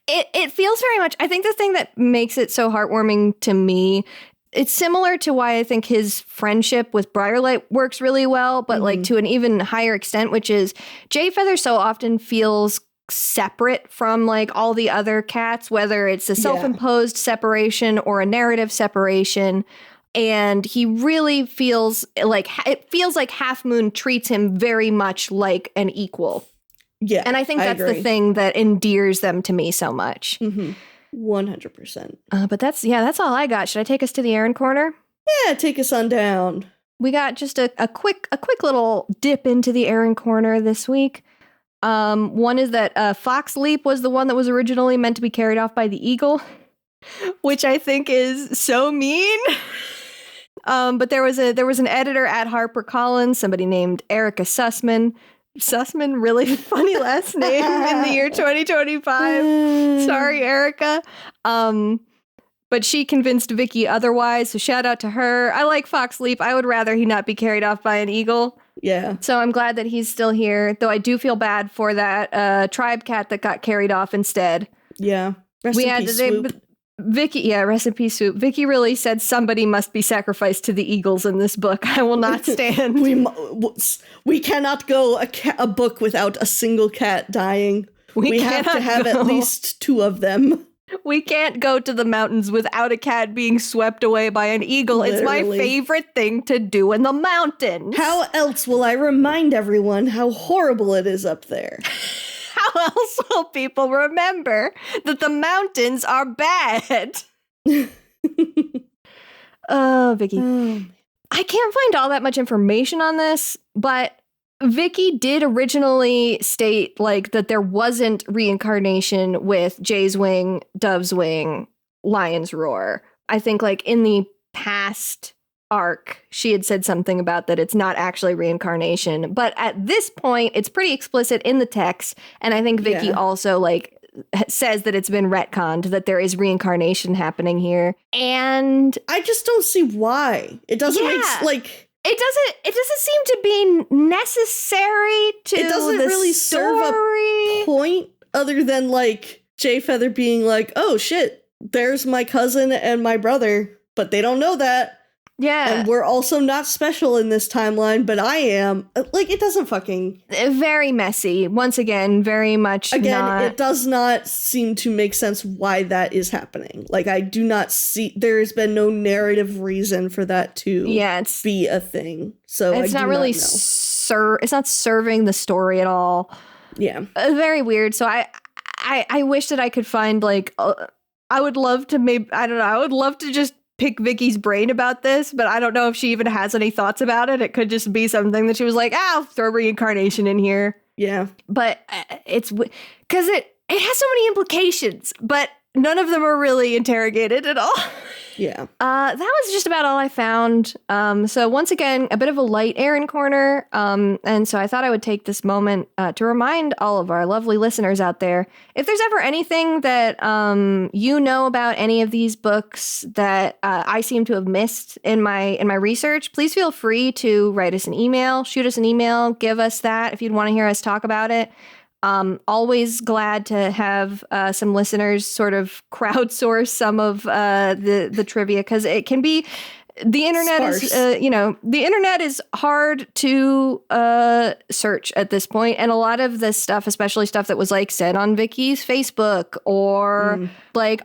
It feels very much, I think the thing that makes it so heartwarming to me, it's similar to why I think his friendship with Briarlight works really well, but like to an even higher extent, which is Jay Feather so often feels separate from like all the other cats, whether it's a self-imposed separation or a narrative separation. And he really feels like Half Moon treats him very much like an equal. Yeah. And I think that's the thing that endears them to me so much. 100%. But that's all I got. Should I take us to the Erin Corner? Yeah, take us on down. We got just a quick little dip into the Erin Corner this week. One is that Fox Leap was the one that was originally meant to be carried off by the eagle, which I think is so mean. But there was an editor at HarperCollins, somebody named Erica Sussman. Sussman, really funny last name in the year 2025. Sorry, Erica. But she convinced Vicky otherwise, so shout out to her. I like Fox Leap. I would rather he not be carried off by an eagle. Yeah. So I'm glad that he's still here, though I do feel bad for that tribe cat that got carried off instead. Yeah. Rest in peace, Swoop. Vicky, rest in peace, Swoop. Vicky really said somebody must be sacrificed to the eagles in this book. I will not stand. we cannot go a book without a single cat dying. We have to have at least 2 of them. We can't go to the mountains without a cat being swept away by an eagle. Literally. It's my favorite thing to do in the mountains. How else will I remind everyone how horrible it is up there? How else will people remember that the mountains are bad? Oh, Vicky. I can't find all that much information on this, but Vicky did originally state that there wasn't reincarnation with Jay's Wing, Dove's Wing, Lion's Roar. I think in the past arc, she had said something about that it's not actually reincarnation. But at this point, it's pretty explicit in the text. And I think Vicky also says that it's been retconned, that there is reincarnation happening here. And I just don't see why. It doesn't make It doesn't seem to be necessary to It doesn't the really story. serve a point other than Jay Feather being oh shit, there's my cousin and my brother, but they don't know that. Yeah. And we're also not special in this timeline, but I am. It doesn't fucking... Very messy. Once again, very much it does not seem to make sense why that is happening. I do not see... There's been no narrative reason for that to be a thing. So it's not really... it's not serving the story at all. Yeah. Very weird. So I wish that I could find, I would love to I would love to just pick Vicky's brain about this, but I don't know if she even has any thoughts about it. It could just be something that she was I'll throw reincarnation in here. Yeah. But it's because it has so many implications, but none of them are really interrogated at all. Yeah. That was just about all I found. So once again, a bit of a light Erin Corner. And so I thought I would take this moment to remind all of our lovely listeners out there, if there's ever anything that you know about any of these books that I seem to have missed in my research, please feel free to write us an email, shoot us an email, give us that if you'd want to hear us talk about it. Always glad to have some listeners sort of crowdsource some of the trivia, because it can be the internet sparse. The internet is hard to search at this point, and a lot of this stuff, especially stuff that was said on Vicky's Facebook or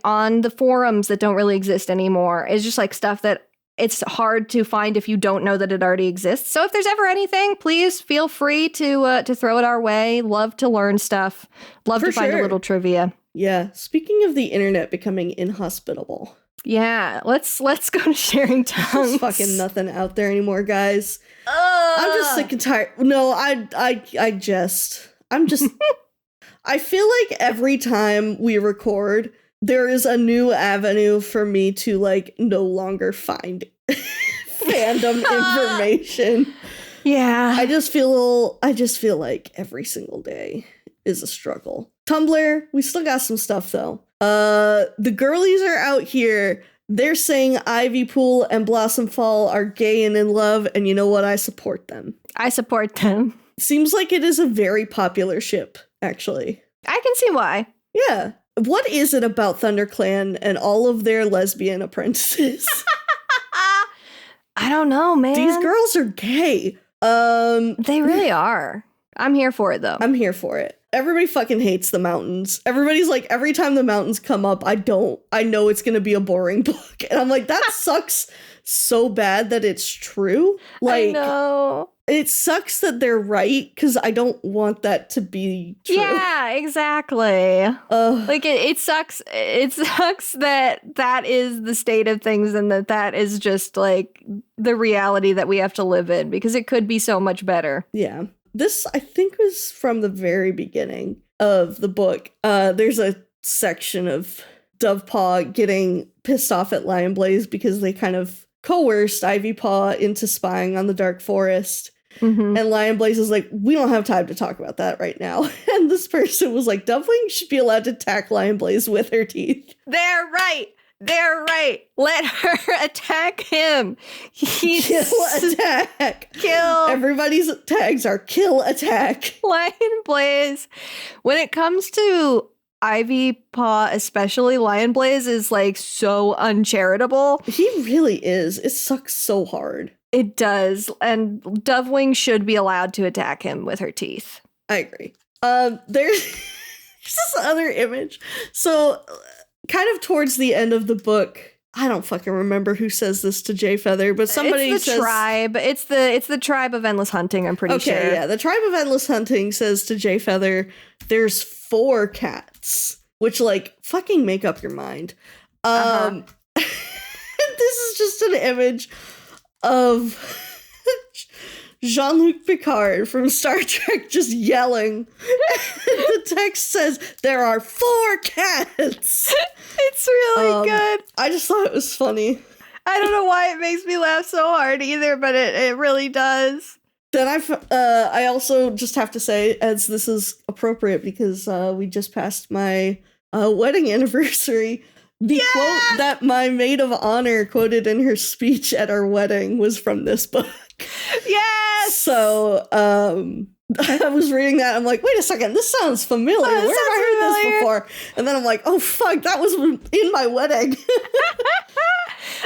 on the forums that don't really exist anymore, is just stuff that it's hard to find if you don't know that it already exists. So if there's ever anything, please feel free to throw it our way. Love to learn stuff. Love to find a little trivia. Yeah. Speaking of the internet becoming inhospitable. Yeah. Let's go to sharing tongues. There's fucking nothing out there anymore, guys. I'm just sick and tired. No, I'm just I feel like every time we record, there is a new avenue for me to no longer find fandom information. Yeah. I just feel like every single day is a struggle. Tumblr, we still got some stuff though. The girlies are out here. They're saying Ivy Pool and Blossom Fall are gay and in love, and you know what? I support them. Seems like it is a very popular ship, actually. I can see why. Yeah. What is it about ThunderClan and all of their lesbian apprentices? I don't know, man. These girls are gay. They really are. I'm here for it, though. I'm here for it. Everybody fucking hates the mountains. Everybody's every time the mountains come up, I know it's going to be a boring book. And I'm that sucks so bad that it's true. Like, I know. It sucks that they're right, because I don't want that to be true. Yeah, exactly. Like, it sucks. It sucks that is the state of things, and that is just, like, the reality that we have to live in, because it could be so much better. Yeah. This, I think, was from the very beginning of the book. There's a section of Dovepaw getting pissed off at Lionblaze because they kind of coerced Ivypaw into spying on the Dark Forest. Mm-hmm. And Lionblaze is like, we don't have time to talk about that right now. And this person was like, Dovewing should be allowed to attack Lionblaze with her teeth. They're right. They're right. Let her attack him. Kill attack. Kill. Everybody's tags are kill attack. Lionblaze. When it comes to Ivypaw, especially, Lionblaze is like so uncharitable. He really is. It sucks so hard. It does. And Dovewing should be allowed to attack him with her teeth. I agree. There's this other image. So kind of towards the end of the book, I don't fucking remember who says this to Jay Feather, but somebody it's the says, tribe. It's the tribe of Endless Hunting, I'm pretty sure. Okay, yeah. The tribe of Endless Hunting says to Jay Feather, there's 4 cats, which, like, fucking make up your mind. This is just an image of Jean-Luc Picard from Star Trek just yelling. The text says, there are 4 cats. It's really good. I just thought it was funny. I don't know why it makes me laugh so hard either, but it really does. Then I also just have to say, as this is appropriate because we just passed my wedding anniversary, the quote that my maid of honor quoted in her speech at our wedding was from this book. Yes! So, I was reading that, I'm like, wait a second, this sounds familiar. Where have I heard this before? And then I'm like, oh fuck, that was in my wedding.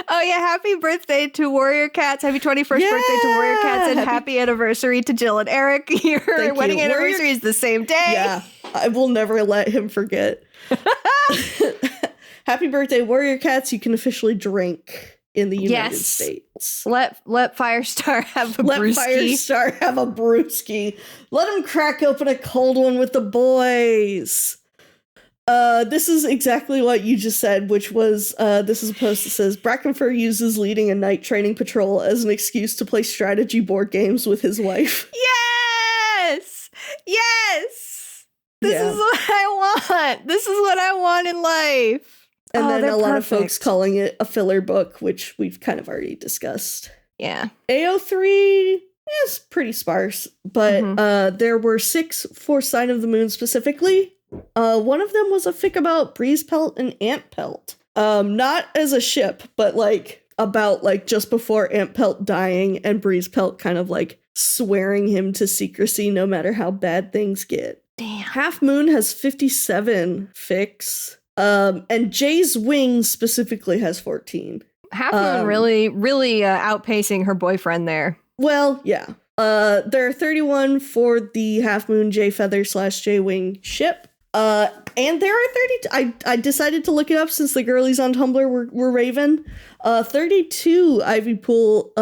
Oh yeah, happy birthday to Warrior Cats. Happy 21st birthday to Warrior Cats, and happy anniversary to Jill and Eric. Your wedding anniversary is the same day. Yeah, I will never let him forget. Happy birthday, Warrior Cats. You can officially drink in the United States. Let Firestar have a brewski. Let Firestar have a brewski. Let him crack open a cold one with the boys. This is exactly what you just said, which was, this is a post that says, Brackenfur uses leading a night training patrol as an excuse to play strategy board games with his wife. Yes! Yes! This is what I want. This is what I want in life. And then a lot of folks calling it a filler book, which we've kind of already discussed. Yeah. AO3 is pretty sparse, but there were 6 for Sign of the Moon specifically. One of them was a fic about Breeze Pelt and Ant Pelt. Not as a ship, but like about like just before Ant Pelt dying and Breeze Pelt kind of like swearing him to secrecy no matter how bad things get. Damn. Half Moon has 57 fics. And Jay's Wings specifically has 14. Half Moon really outpacing her boyfriend there. Well, yeah. There are 31 for the Half Moon Jay Feather / Jay Wing ship. And there are 32. I decided to look it up since the girlies on Tumblr were Raven. 32 Ivy Pool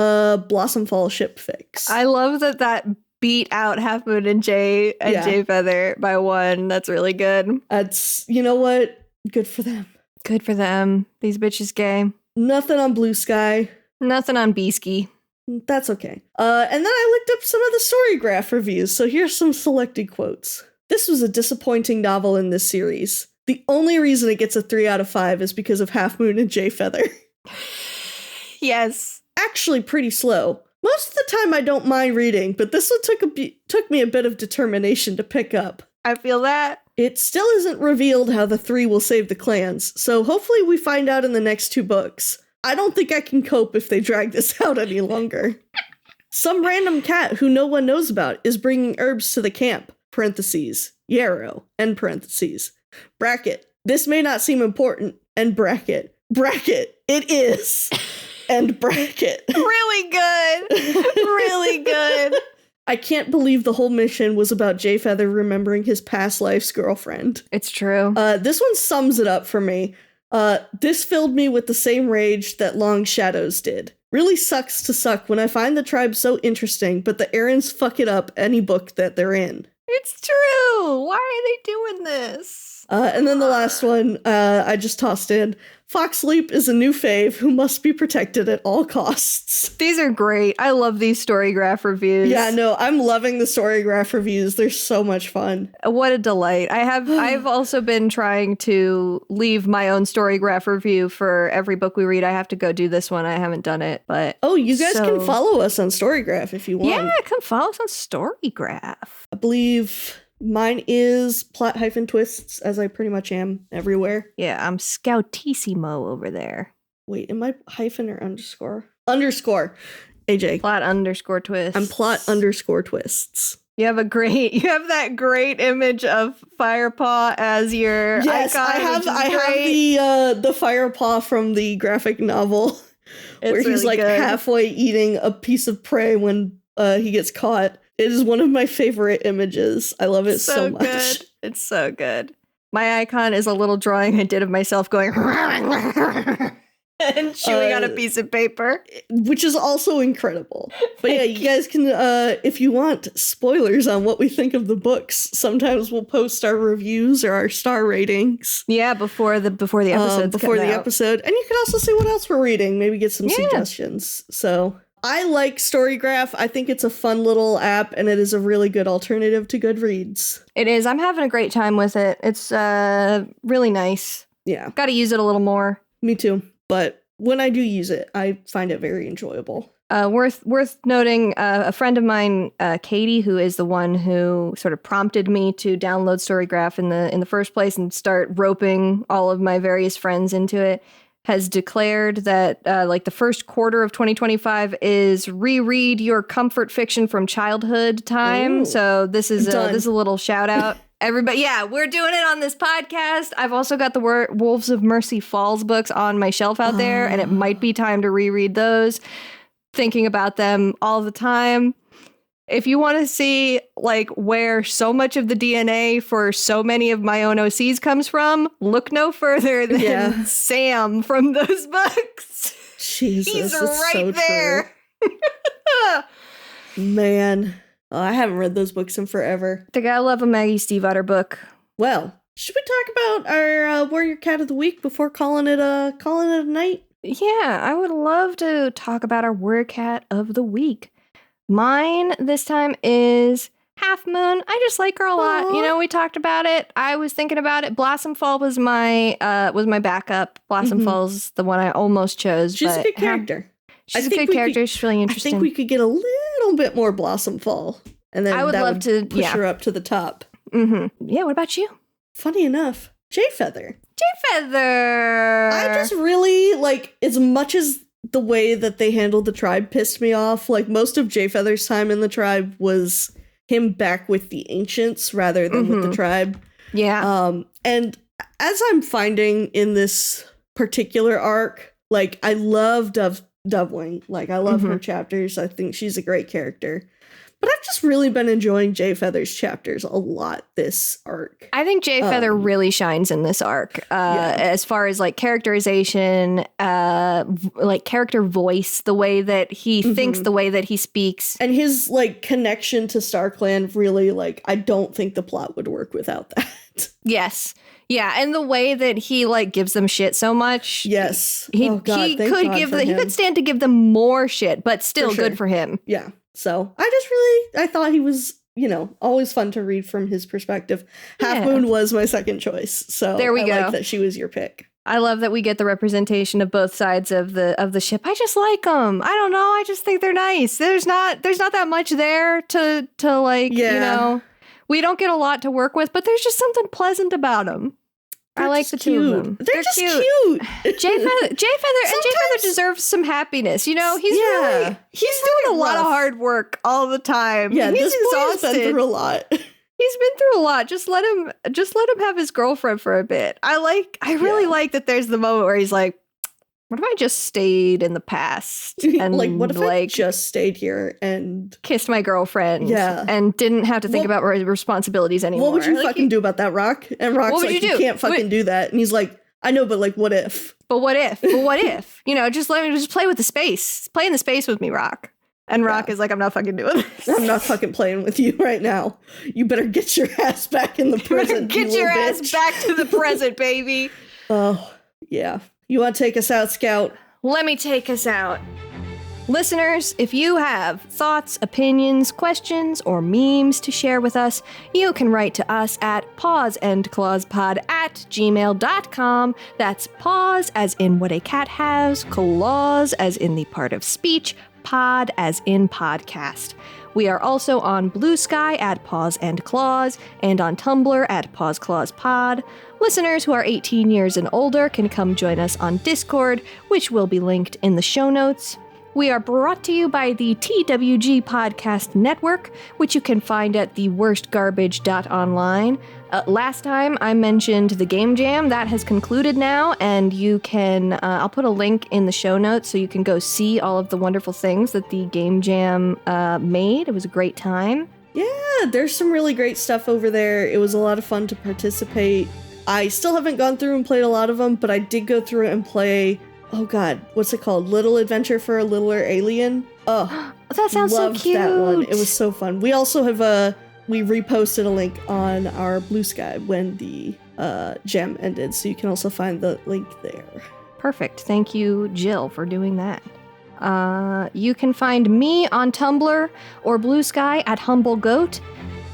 Blossom Fall ship fics. I love that beat out Half Moon and Jay Feather by 1. That's really good. That's, you know what? Good for them. Good for them. These bitches gay. Nothing on Blue Sky. Nothing on Beesky. That's okay. And then I looked up some of the Storygraph reviews, so here's some selected quotes. This was a disappointing novel in this series. The only reason it gets a 3 out of 5 is because of Half Moon and Jay Feather. Yes. Actually pretty slow. Most of the time I don't mind reading, but this one took me a bit of determination to pick up. I feel that. It still isn't revealed how the 3 will save the clans, so hopefully we find out in the next 2 books. I don't think I can cope if they drag this out any longer. Some random cat who no one knows about is bringing herbs to the camp, parentheses, yarrow, end parentheses, bracket, this may not seem important, end bracket, it is, end bracket. Really good. Really good. I can't believe the whole mission was about Jay Feather remembering his past life's girlfriend. It's true. This one sums it up for me. This filled me with the same rage that Long Shadows did. really sucks to suck when I find the tribe so interesting, but the Erins fuck it up any book that they're in. It's true. Why are they doing this? And then the last one I just tossed in. Foxleap is a new fave who must be protected at all costs. These are great. I love these Storygraph reviews. Yeah, no, I'm loving the Storygraph reviews. They're so much fun. What a delight. I've also been trying to leave my own Storygraph review for every book we read. I have to go do this one. I haven't done it, but oh, you guys can follow us on Storygraph if you want. Yeah, come follow us on Storygraph. I believe mine is plot-twists, as I pretty much am everywhere. Yeah, I'm Scoutissimo over there. Wait, am I hyphen or underscore? Underscore. AJ. Plot_twists. I'm plot_twists. You have that great image of Firepaw as your yes, icon. I have the Firepaw from the graphic novel where he's really like good. halfway eating a piece of prey when he gets caught. It is one of my favorite images. I love it so much. Good. It's so good. My icon is a little drawing I did of myself going and chewing on a piece of paper, which is also incredible. But yeah, you guys can, if you want spoilers on what we think of the books, sometimes we'll post our reviews or our star ratings. Yeah, before the episode. And you can also see what else we're reading. Maybe get some suggestions. So I like Storygraph. I think it's a fun little app, and it is a really good alternative to Goodreads. It is. I'm having a great time with it. It's really nice. Yeah. Got to use it a little more. Me too. But when I do use it, I find it very enjoyable. Worth noting, a friend of mine, Katie, who is the one who sort of prompted me to download Storygraph in the first place and start roping all of my various friends into it, has declared that like the first quarter of 2025 is reread your comfort fiction from childhood time. Ooh. So this is a little shout out. Everybody, yeah, we're doing it on this podcast. I've also got the Wolves of Mercy Falls books on my shelf out there, and it might be time to reread those. Thinking about them all the time. If you want to see like where so much of the DNA for so many of my own OCs comes from, look no further than Sam from those books. Jesus, he's right so there. Man, I haven't read those books in forever. I think I love a Maggie Stiefvater book. Well, should we talk about our Warrior Cat of the Week before calling it a night? Yeah, I would love to talk about our Warrior Cat of the Week. Mine this time is Half Moon. I just like her a lot. Aww. You know, we talked about it. I was thinking about it. Blossom Fall was my backup. Blossom Fall's the one I almost chose. She's a good character. She's a good character. She's really interesting. I think we could get a little bit more Blossom Fall, and then I would love to push her up to the top. Mm-hmm. Yeah. What about you? Funny enough, Jayfeather. Jayfeather. I just really like, as much as the way that they handled the tribe pissed me off. Like, most of Jayfeather's time in the tribe was him back with the ancients rather than with the tribe. Yeah. And as I'm finding in this particular arc, like, I love Dovewing. Like, I love her chapters. I think she's a great character. But I've just really been enjoying Jayfeather's chapters a lot this arc. I think Jayfeather really shines in this arc as far as like characterization, like character voice, the way that he thinks, the way that he speaks. And his like connection to StarClan really, like, I don't think the plot would work without that. Yes. Yeah, and the way that he like gives them shit so much. Yes. He could stand to give them more shit, but still good for him. Yeah. So I thought he was, you know, always fun to read from his perspective. Half Moon was my second choice. So there we go. Like that she was your pick. I love that we get the representation of both sides of the ship. I just like them. I don't know. I just think they're nice. There's not that much there to like, you know, we don't get a lot to work with, but there's just something pleasant about them. I like the two of them. They're just cute. Jayfeather deserves some happiness. You know, he's doing a lot of hard work all the time. Yeah, he's exhausted. Been through a lot. He's been through a lot. Just let him have his girlfriend for a bit. I really like that there's the moment where he's like, what if I just stayed in the past? And like, what if I just stayed here and kissed my girlfriend? Yeah. And didn't have to think about responsibilities anymore. What would you fucking do about that, Rock? And Rock's like, you can't fucking do that. And he's like, I know, but like, what if? But what if? You know, just let me just play with the space. Play in the space with me, Rock. And Rock is like, I'm not fucking doing this. I'm not fucking playing with you right now. You better get your ass back in the present. Get your ass back to the present, baby. Oh, yeah. You want to take us out, Scout? Let me take us out. Listeners, if you have thoughts, opinions, questions, or memes to share with us, you can write to us at pawsandclawspod@gmail.com. That's paws as in what a cat has, claws as in the part of speech, pod as in podcast. We are also on Blue Sky at Paws and Claws, and on Tumblr at Paws Clause Pod. Listeners who are 18 years and older can come join us on Discord, which will be linked in the show notes. We are brought to you by the TWG Podcast Network, which you can find at theworstgarbage.online. Last time I mentioned the Game Jam. That has concluded now, and you can, I'll put a link in the show notes so you can go see all of the wonderful things that the Game Jam made. It was a great time. Yeah, there's some really great stuff over there. It was a lot of fun to participate. I still haven't gone through and played a lot of them, but I did go through and play... Oh God, what's it called? Little Adventure for a Littler Alien. Oh, that sounds so cute. That one. It was so fun. We also have we reposted a link on our Blue Sky when the jam ended, so you can also find the link there. Perfect. Thank you, Jill, for doing that. You can find me on Tumblr or Blue Sky at Humble Goat.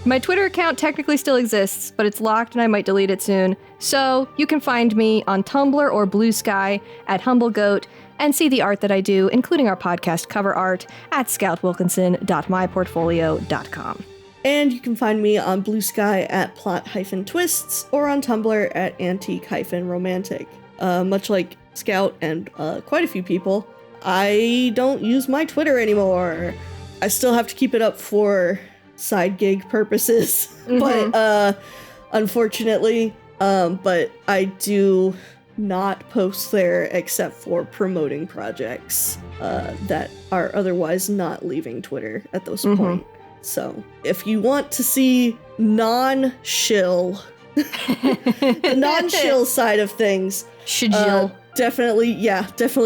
My Twitter account technically still exists, but it's locked and I might delete it soon. So you can find me on Tumblr or Blue Sky at Humble Goat and see the art that I do, including our podcast cover art, at scoutwilkinson.myportfolio.com. And you can find me on Blue Sky at plot-twists or on Tumblr at antique-romantic. Much like Scout and quite a few people, I don't use my Twitter anymore. I still have to keep it up for side gig purposes, but unfortunately, but I do not post there except for promoting projects that are otherwise not leaving Twitter at those points. So if you want to see non-shill, the non-shill side of things, definitely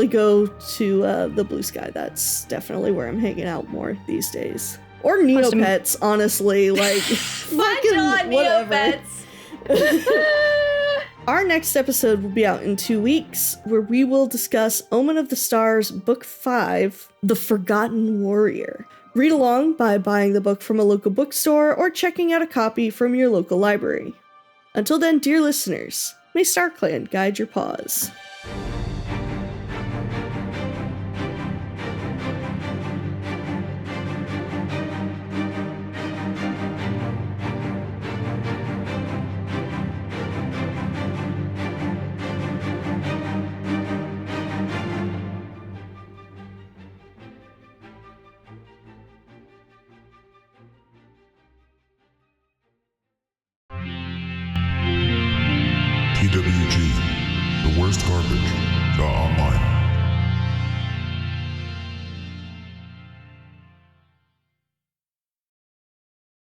go to the Blue Sky. That's definitely where I'm hanging out more these days. Or Neopets, honestly, like, fucking whatever. Our next episode will be out in 2 weeks, where we will discuss Omen of the Stars, Book 5, The Forgotten Warrior. Read along by buying the book from a local bookstore or checking out a copy from your local library. Until then, dear listeners, may StarClan guide your paws. TWG, the worst garbage, online.